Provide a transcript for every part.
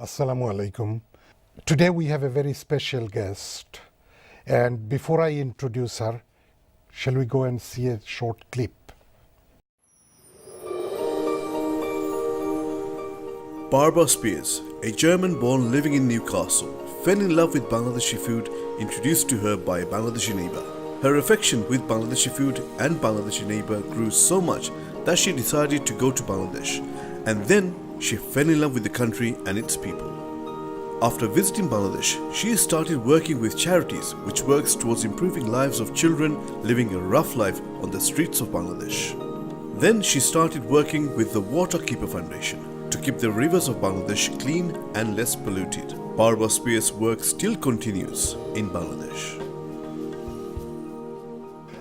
Assalamu alaikum. Today we have a very special guest, and before I introduce her, shall we go and see a short clip? Barbara Spiers, a German-born living in Newcastle, fell in love with Bangladeshi food introduced to her by a Bangladeshi neighbor. Her affection with Bangladeshi food and Bangladeshi neighbor grew so much that she decided to go to Bangladesh, and then she fell in love with the country and its people. After visiting Bangladesh, she started working with charities which works towards improving lives of children living a rough life on the streets of Bangladesh. Then she started working with the Water Keeper Foundation to keep the rivers of Bangladesh clean and less polluted. Barbara Spiers' work still continues in Bangladesh.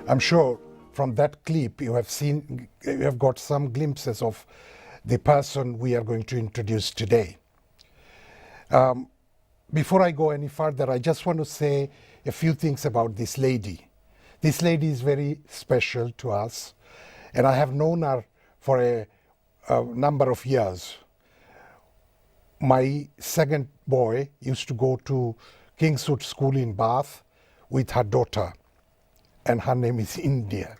I'm sure from that clip you have got some glimpses of the person we are going to introduce today. Before I go any further, I just want to say a few things about this lady. This lady is very special to us, and I have known her for a number of years. My second boy used to go to Kingswood School in Bath with her daughter, and her name is India.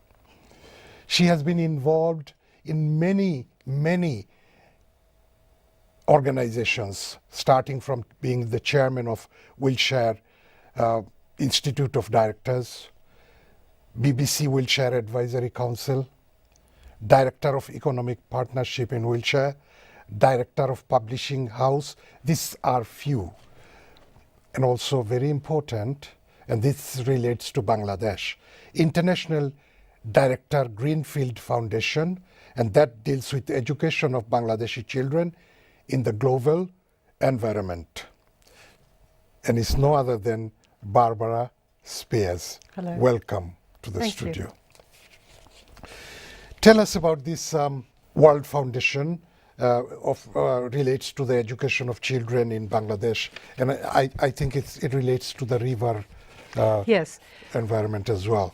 She has been involved in many organizations, starting from being the chairman of Wiltshire Institute of Directors, BBC Wiltshire Advisory Council, Director of Economic Partnership in Wiltshire, Director of Publishing House. These are few. And also very important, and this relates to Bangladesh, International Director Greenfield Foundation, and that deals with education of Bangladeshi children in the global environment. And it's no other than Barbara Spiers. Hello. Welcome to the Thank studio. you. Tell us about this World Foundation relates to the education of children in Bangladesh, and I think it relates to the river Yes. environment as well.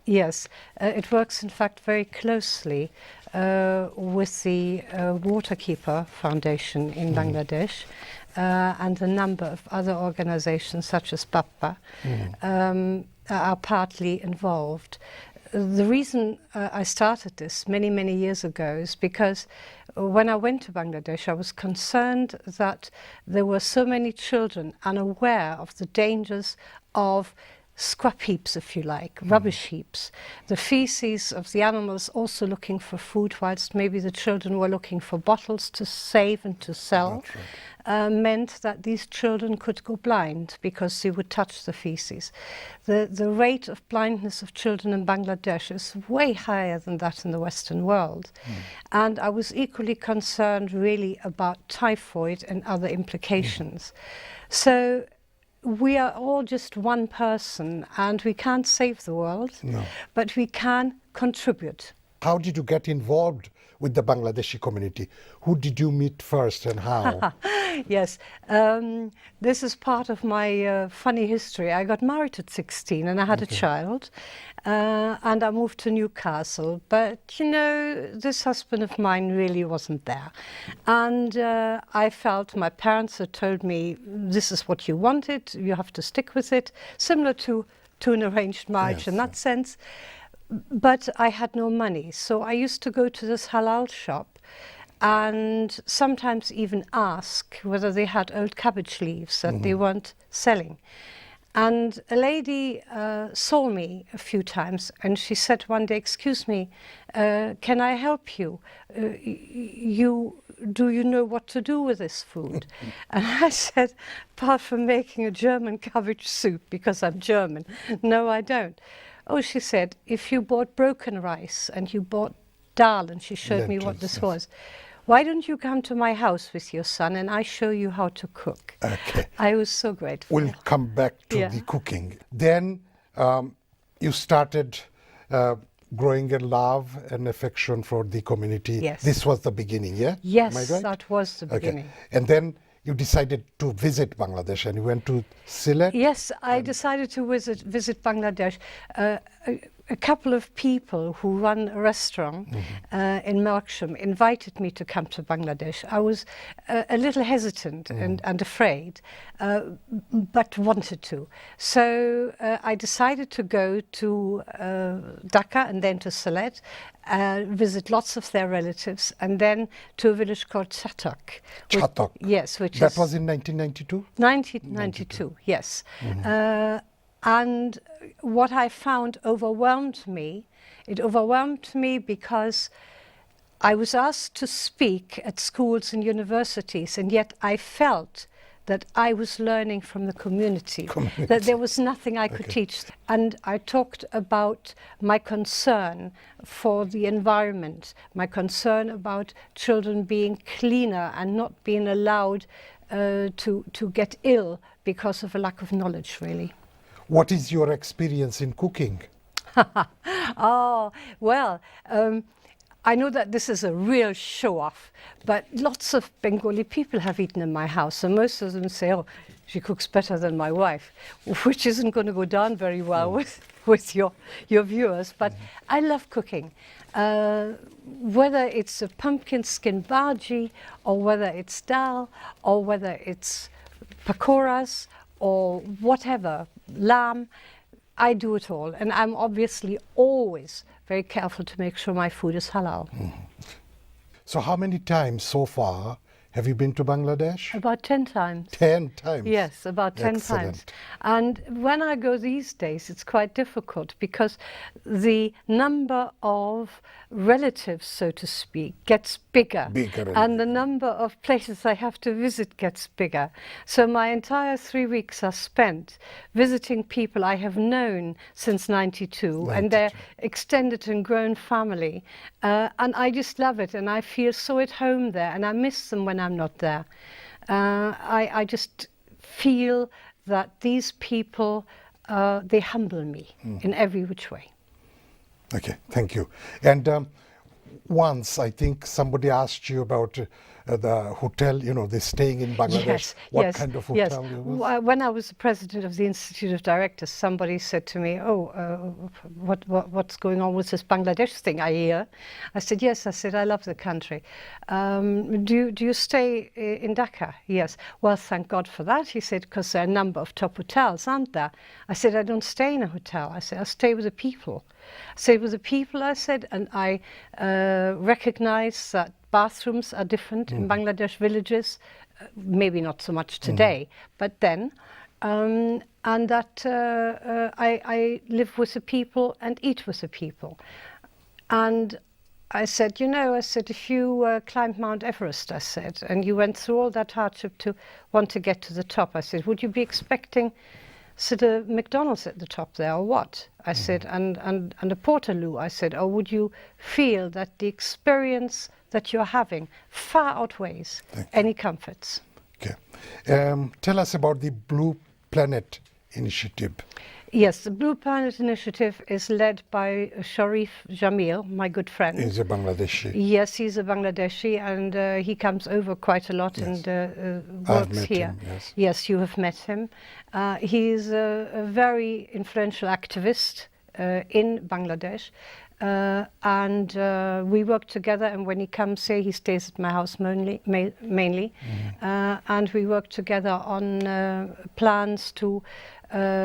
Yes, it works in fact very closely with the Water Keeper Foundation in Bangladesh and a number of other organizations such as PAPA are partly involved. The reason I started this many years ago is because when I went to Bangladesh, I was concerned that there were so many children unaware of the dangers of scrap heaps, if you like, rubbish heaps. The feces of the animals also looking for food, whilst maybe the children were looking for bottles to save and to sell, meant that these children could go blind because they would touch the feces. The rate of blindness of children in Bangladesh is way higher than that in the Western world. And I was equally concerned really about typhoid and other implications. So we are all just one person, and we can't save the world, but we can contribute. How did you get involved with the Bangladeshi community? Who did you meet first and how? Yes, this is part of my funny history. I got married at 16 and I had a child, and I moved to Newcastle. But, you know, this husband of mine really wasn't there. And I felt my parents had told me, this is what you wanted, you have to stick with it, similar to an arranged marriage in that sense. But I had no money, so I used to go to this halal shop and sometimes even ask whether they had old cabbage leaves that they weren't selling. And a lady saw me a few times, and she said one day, "Excuse me, can I help you? Do you know what to do with this food?" And I said, apart from making a German cabbage soup, because I'm German, no, I don't. Oh, she said, if you bought broken rice and you bought dal, and she showed me what this was, why don't you come to my house with your son and I show you how to cook? Okay. I was so grateful. We'll come back to the cooking. Then you started growing a love and affection for the community. Yes. This was the beginning, yeah? Yes, Am I right? that was the beginning. Okay. And then you decided to visit Bangladesh and you went to Sylhet? Yes, I decided to visit Bangladesh. A a couple of people who run a restaurant in Melksham invited me to come to Bangladesh. I was a little hesitant and afraid, but wanted to. So I decided to go to Dhaka and then to Sylhet, visit lots of their relatives, and then to a village called Chatok. Chatok. Yes, which That is was in 1992? 1992, yes. And what I found overwhelmed me. It overwhelmed me because I was asked to speak at schools and universities, and yet I felt that I was learning from the community, that there was nothing I could teach. And I talked about my concern for the environment, my concern about children being cleaner and not being allowed to get ill because of a lack of knowledge, really. What is your experience in cooking? Oh, well, I know that this is a real show-off, but lots of Bengali people have eaten in my house, and most of them say, oh, she cooks better than my wife, which isn't going to go down very well with your viewers. But I love cooking. Whether it's a pumpkin skin bhaji, or whether it's dal, or whether it's pakoras, or whatever, lamb, I do it all. And I'm obviously always very careful to make sure my food is halal. So how many times so far have you been to Bangladesh? About 10 times. 10 times? Yes, about 10 times. Excellent. And when I go these days, it's quite difficult because the number of relatives, so to speak, gets bigger. And the number of places I have to visit gets bigger. So my entire 3 weeks are spent visiting people I have known since 92, and their extended and grown family. And I just love it, and I feel so at home there, and I miss them when I'm not there. I just feel that these people, they humble me in every which way. Okay, thank you. And once I think somebody asked you about the hotel, you know, they're staying in Bangladesh. Yes, what yes, kind of hotel it was? When I was the president of the Institute of Directors, somebody said to me, what's going on with this Bangladesh thing I hear? I said, yes. I said, I love the country. Do you stay in Dhaka? Yes. Well, thank God for that, he said, because there are a number of top hotels, aren't there? I said, I don't stay in a hotel. I said, I stay with the people. I stay with the people, I said, and I recognize that bathrooms are different in Bangladesh villages, maybe not so much today, but then, and that I live with the people and eat with the people. And I said, if you climbed Mount Everest, I said, and you went through all that hardship to want to get to the top, I said, would you be expecting sort of McDonald's at the top there, or what? I said, and a Portaloo, I said, or would you feel that the experience that you're having far outweighs any comforts? Okay. Tell us about the Blue Planet Initiative. Yes, the Blue Planet Initiative is led by Sharif Jamil, my good friend. He's a Bangladeshi. Yes, he's a Bangladeshi, and he comes over quite a lot and I've works met here. him, yes. Yes, you have met him. He's a very influential activist in Bangladesh. And we work together, and when he comes here, he stays at my house mainly. And we work together on plans to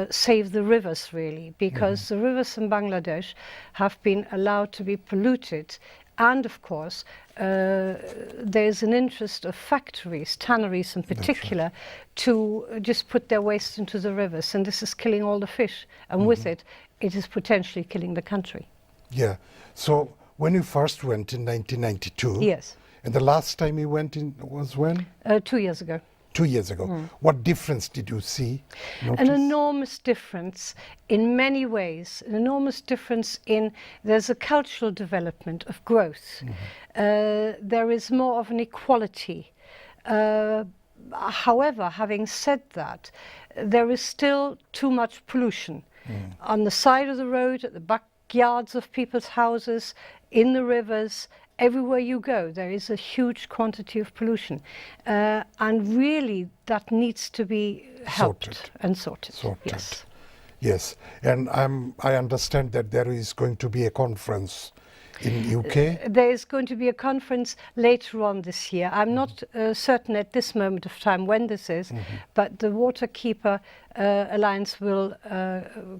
save the rivers, really, because the rivers in Bangladesh have been allowed to be polluted. And of course, there's an interest of factories, tanneries in particular, to just put their waste into the rivers. And this is killing all the fish. And with it, it is potentially killing the country. Yeah. So when you first went in 1992, yes, and the last time you went in was when? 2 years ago. 2 years ago. What difference did you see? An enormous difference in many ways. An enormous difference in there's a cultural development of growth. There is more of an equality. However, having said that, there is still too much pollution on the side of the road, at the backyards of people's houses, in the rivers. Everywhere you go, there is a huge quantity of pollution. And really, that needs to be helped and sorted. Sorted. Yes. Yes, and I understand that there is going to be a conference in UK. There is going to be a conference later on this year. I'm not certain at this moment of time when this is, but the Waterkeeper Alliance will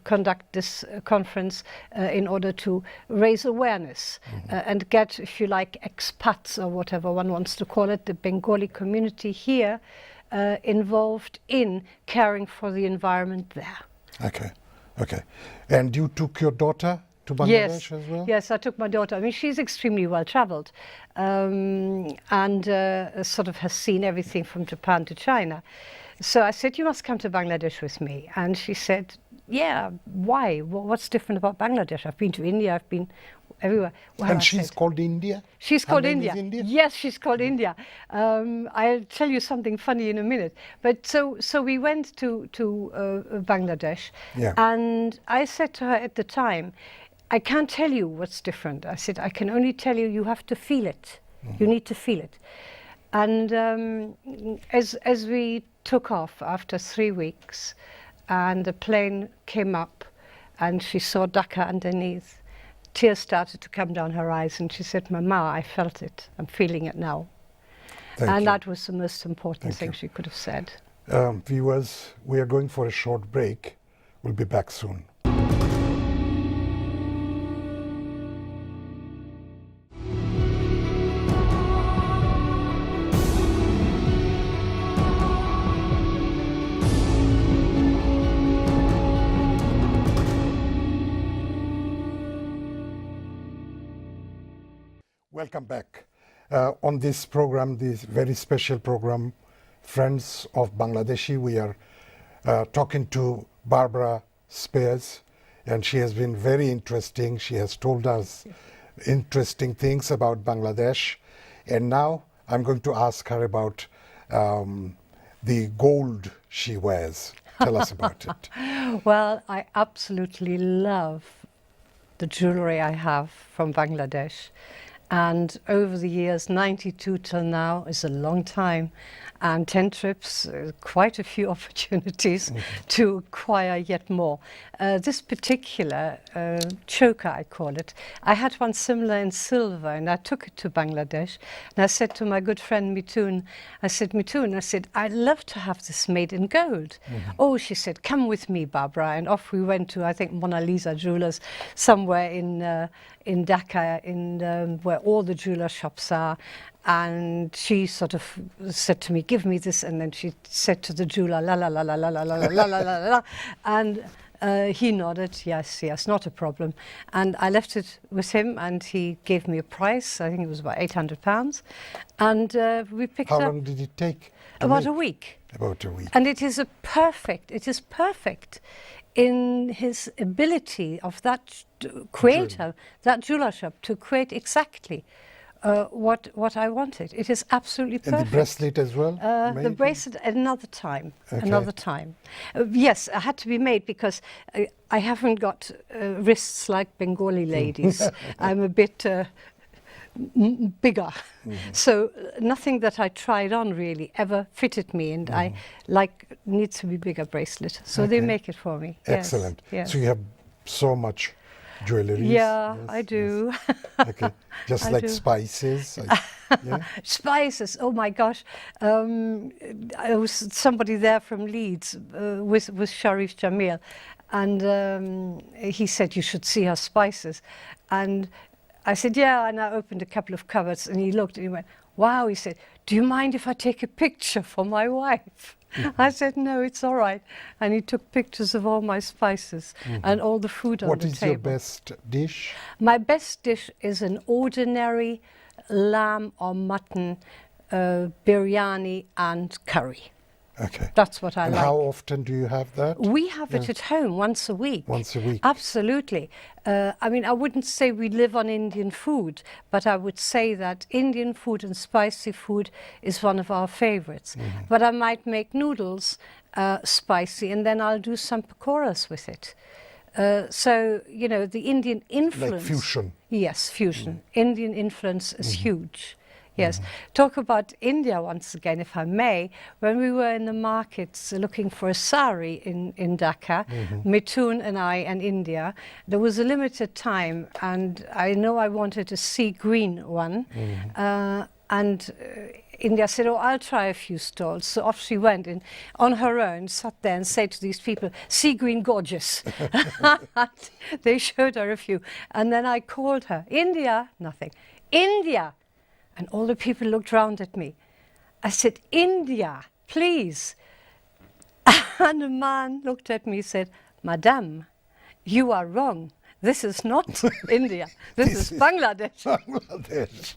conduct this conference in order to raise awareness and get, if you like, expats or whatever one wants to call it, the Bengali community here involved in caring for the environment there. Okay, okay. And you took your daughter to Bangladesh as well? Yes, I took my daughter. I mean, she's extremely well travelled and sort of has seen everything from Japan to China. So I said, you must come to Bangladesh with me. And she said, yeah, why? What's different about Bangladesh? I've been to India, I've been everywhere. Well, And she's called India? She's Her called name is India. India? Yes, she's called India. I'll tell you something funny in a minute. But so we went to Bangladesh, Yeah. and I said to her at the time, I can't tell you what's different. I said, I can only tell you, you have to feel it. You need to feel it. And as we took off after 3 weeks, and the plane came up, and she saw Dhaka underneath, tears started to come down her eyes, and she said, Mama, I felt it. I'm feeling it now. Thank And you. that was the most important Thank thing you. she could have said. Viewers, we are going for a short break. We'll be back soon. Welcome back. On this program, this very special program, Friends of Bangladeshi, we are talking to Barbara Spiers, and she has been very interesting. She has told us interesting things about Bangladesh. And now I'm going to ask her about the gold she wears. Tell us about it. Well, I absolutely love the jewellery I have from Bangladesh. And over the years, 92 till now is a long time, and 10 trips, quite a few opportunities to acquire yet more. This particular choker, I call it, I had one similar in silver, and I took it to Bangladesh. And I said to my good friend Mithun, Mithun, I'd love to have this made in gold. Oh, she said, come with me, Barbara. And off we went to, I think, Mona Lisa Jewelers, somewhere in Dhaka, where all the jeweler shops are. And she sort of said to me, give me this. And then she said to the jeweler, la la la la la la la la la la la la. And he nodded, yes, yes, not a problem. And I left it with him, and he gave me a price. I think it was about £800. And we picked How it up. long did it take? to About make? a week. About a week. And it is perfect in his ability of that creator, that jeweler shop, to create exactly what I wanted. It is absolutely perfect. And the bracelet as well? The made? bracelet another time. Okay. Another time. Yes, it had to be made because I haven't got wrists like Bengali ladies. I'm a bit bigger. So nothing that I tried on really ever fitted me, and I needs to be bigger bracelet. So they Okay. make it for me. Yes, Excellent. yes. So you have so much jewelry. Yeah, Yes, I yes. do. Okay, just I like do. spices. Yeah. Spices, oh my gosh. I was somebody there from Leeds with Sharif Jamil, and he said, you should see her spices. And I said, yeah, and I opened a couple of cupboards, and he looked and he went, wow, he said, do you mind if I take a picture for my wife? I said, no, it's all right. And he took pictures of all my spices and all the food on What the is table. your best dish? My best dish is an ordinary lamb or mutton biryani and curry. Okay. That's what I And like. how often do you have that? We have it at home once a week. Once a week. Absolutely. I mean, I wouldn't say we live on Indian food, but I would say that Indian food and spicy food is one of our favorites. But I might make noodles spicy, and then I'll do some pakoras with it. So, you know, the Indian influence... Like fusion. Yes, fusion. Indian influence is huge. Yes. Talk about India once again, if I may. When we were in the markets looking for a sari in Dhaka, Mithun and I and India, there was a limited time, and I know I wanted a sea green one. And India said, oh, I'll try a few stalls. So off she went and on her own sat there and said to these people, sea green gorgeous. They showed her a few. And then I called her, India, nothing. India. And all the people looked round at me. I said, India, please. And a man looked at me and said, Madame, you are wrong. This is not India. This is Bangladesh. Bangladesh.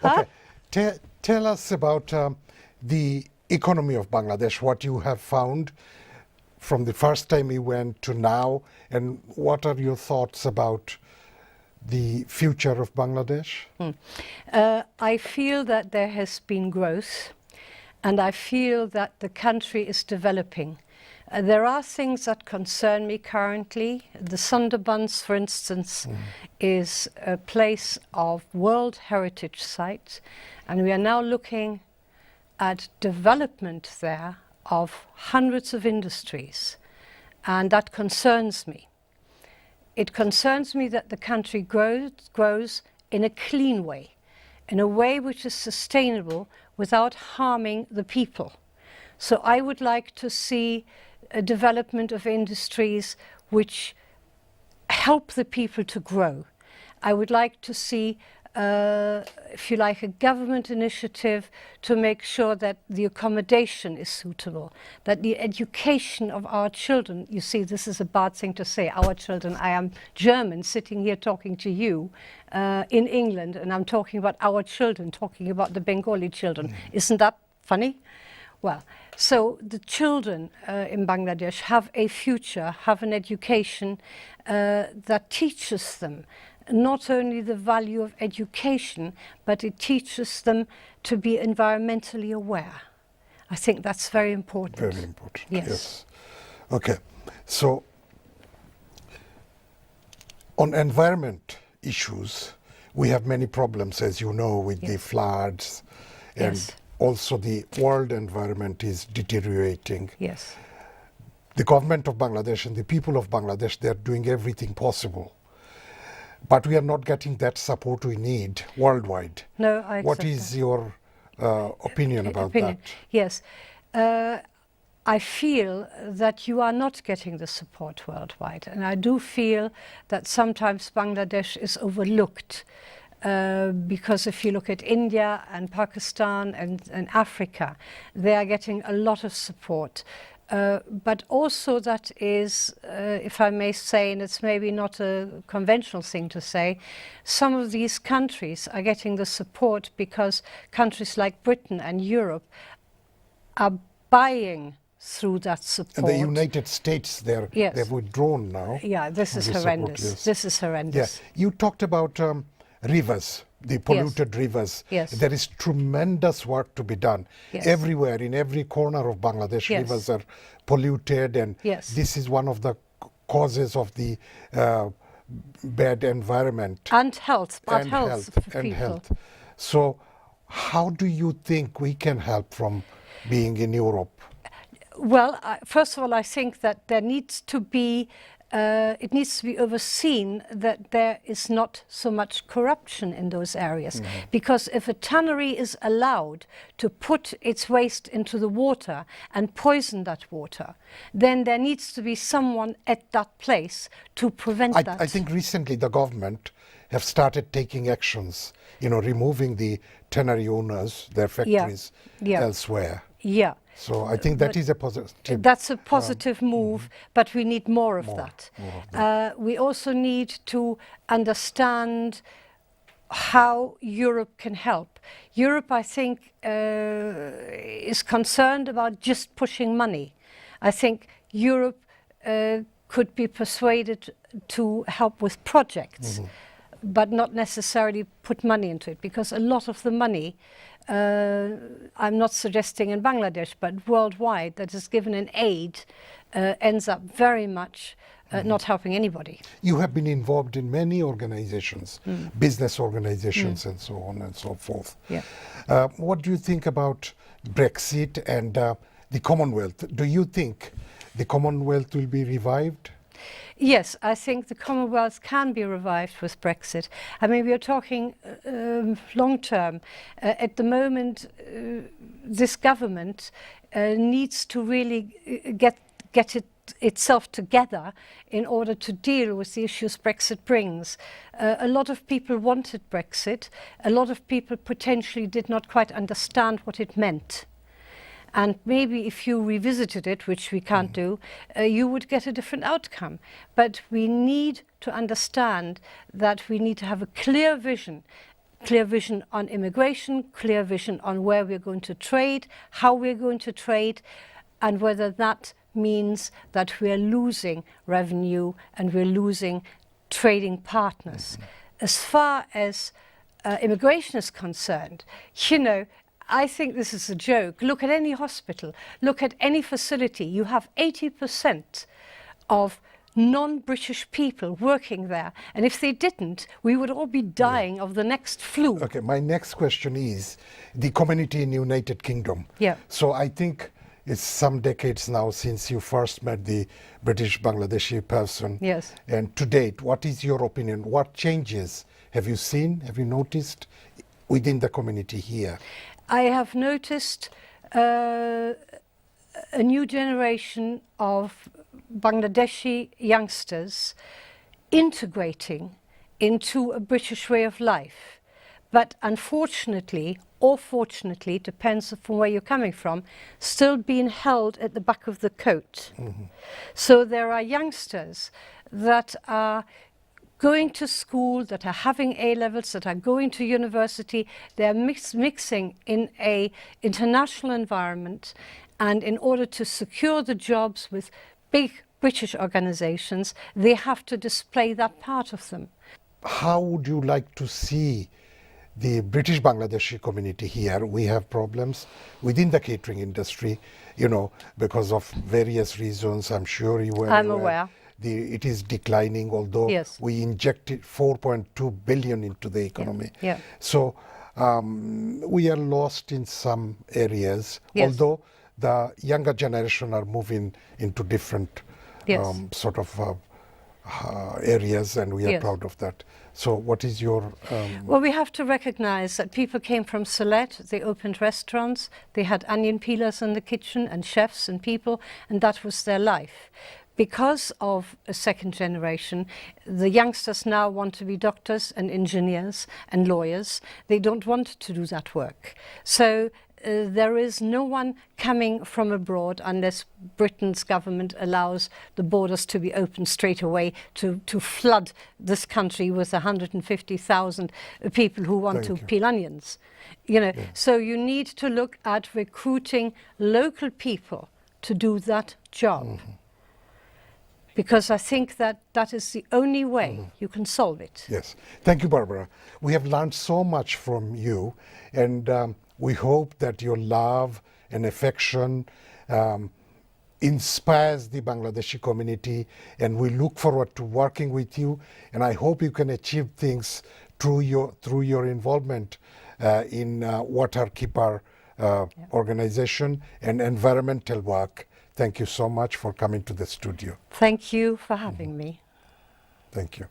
Okay. Tell us about the economy of Bangladesh, what you have found from the first time you went to now, and what are your thoughts about the future of Bangladesh? I feel that there has been growth, and I feel that the country is developing. There are things that concern me currently. The Sundarbans, for instance, is a place of World Heritage Site, and we are now looking at development there of hundreds of industries, and that concerns me. It concerns me that the country grows in a clean way, in a way which is sustainable without harming the people. So I would like to see a development of industries which help the people to grow. I would like to see, if you like, a government initiative to make sure that the accommodation is suitable, that the education of our children, you see, this is a bad thing to say, our children, I am German sitting here talking to you in England, and I'm talking about our children, talking about the Bengali children. Isn't that funny? Well, so the children in Bangladesh have a future, have an education that teaches them not only the value of education, but it teaches them to be environmentally aware. I think that's very important. Very important, yes. Okay, so on environment issues, we have many problems, as you know, with the floods, and also the world environment is deteriorating. Yes. The government of Bangladesh and the people of Bangladesh, they are doing everything possible. But we are not getting that support we need worldwide. No, I accept What is that. your opinion about that? Yes. I feel that you are not getting the support worldwide. And I do feel that sometimes Bangladesh is overlooked. Because if you look at India and Pakistan and Africa, they are getting a lot of support. But also that is, if I may say, and it's maybe not a conventional thing to say, some of these countries are getting the support because countries like Britain and Europe are buying through that support. And the United States, they've withdrawn now. Yeah, this is horrendous. Support, This is horrendous. Yeah. You talked about rivers, the polluted rivers. Yes. There is tremendous work to be done. Yes. Everywhere, in every corner of Bangladesh, rivers are polluted, and this is one of the causes of the bad environment. And health, bad health for people. Health. So how do you think we can help from being in Europe? Well, first of all, I think that there needs to be it needs to be overseen that there is not so much corruption in those areas. Because if a tannery is allowed to put its waste into the water and poison that water, then there needs to be someone at that place to prevent that. I think recently the government have started taking actions, removing the tannery owners, their factories elsewhere. Yeah. So I think that is a positive. That's a positive move, but we need more of that. We also need to understand how Europe can help. Europe, I think, is concerned about just pushing money. I think Europe could be persuaded to help with projects, but not necessarily put money into it, because a lot of the money, I'm not suggesting in Bangladesh, but worldwide, that is given in aid, ends up very much not helping anybody. You have been involved in many organizations, business organizations and so on and so forth. Yeah. What do you think about Brexit and the Commonwealth? Do you think the Commonwealth will be revived? Yes, I think the Commonwealth can be revived with Brexit. I mean, we are talking long term. At the moment, this government needs to really get itself together in order to deal with the issues Brexit brings. A lot of people wanted Brexit. A lot of people potentially did not quite understand what it meant. And maybe if you revisited it, which we can't do, you would get a different outcome. But we need to understand that we need to have a clear vision on immigration, clear vision on where we're going to trade, how we're going to trade, and whether that means that we're losing revenue and we're losing trading partners. As far as immigration is concerned, you know, I think this is a joke. Look at any hospital, look at any facility. You have 80% of non-British people working there. And if they didn't, we would all be dying of the next flu. Okay, my next question is the community in United Kingdom. Yeah. So I think it's some decades now since you first met the British Bangladeshi person. Yes. And to date, what is your opinion? What changes have you seen, have you noticed within the community here? I have noticed a new generation of Bangladeshi youngsters integrating into a British way of life. But unfortunately, or fortunately, depends from where you're coming from, still being held at the back of the coat. So there are youngsters that are going to school, that are having A-levels, that are going to university. They're mixing in a international environment, and in order to secure the jobs with big British organizations, they have to display that part of them. How would you like to see the British Bangladeshi community here? We have problems within the catering industry, you know, because of various reasons. I'm sure you were I'm aware. It is declining, although Yes. we injected 4.2 billion into the economy. Yeah. So we are lost in some areas, Yes. although the younger generation are moving into different Yes. sort of areas, and we are Yes. proud of that. So what is your... Well, we have to recognize that people came from Sylhet, they opened restaurants, they had onion peelers in the kitchen and chefs and people, and that was their life. Because of a second generation, the youngsters now want to be doctors and engineers and lawyers. They don't want to do that work. So there is no one coming from abroad unless Britain's government allows the borders to be open straight away to flood this country with 150,000 people who want Thank to you. peel onions. You know, so you need to look at recruiting local people to do that job. Because I think that that is the only way you can solve it. Yes. Thank you, Barbara. We have learned so much from you, and we hope that your love and affection inspires the Bangladeshi community, and we look forward to working with you, and I hope you can achieve things through your involvement in Waterkeeper organization and environmental work. Thank you so much for coming to the studio. Thank you for having me. Thank you.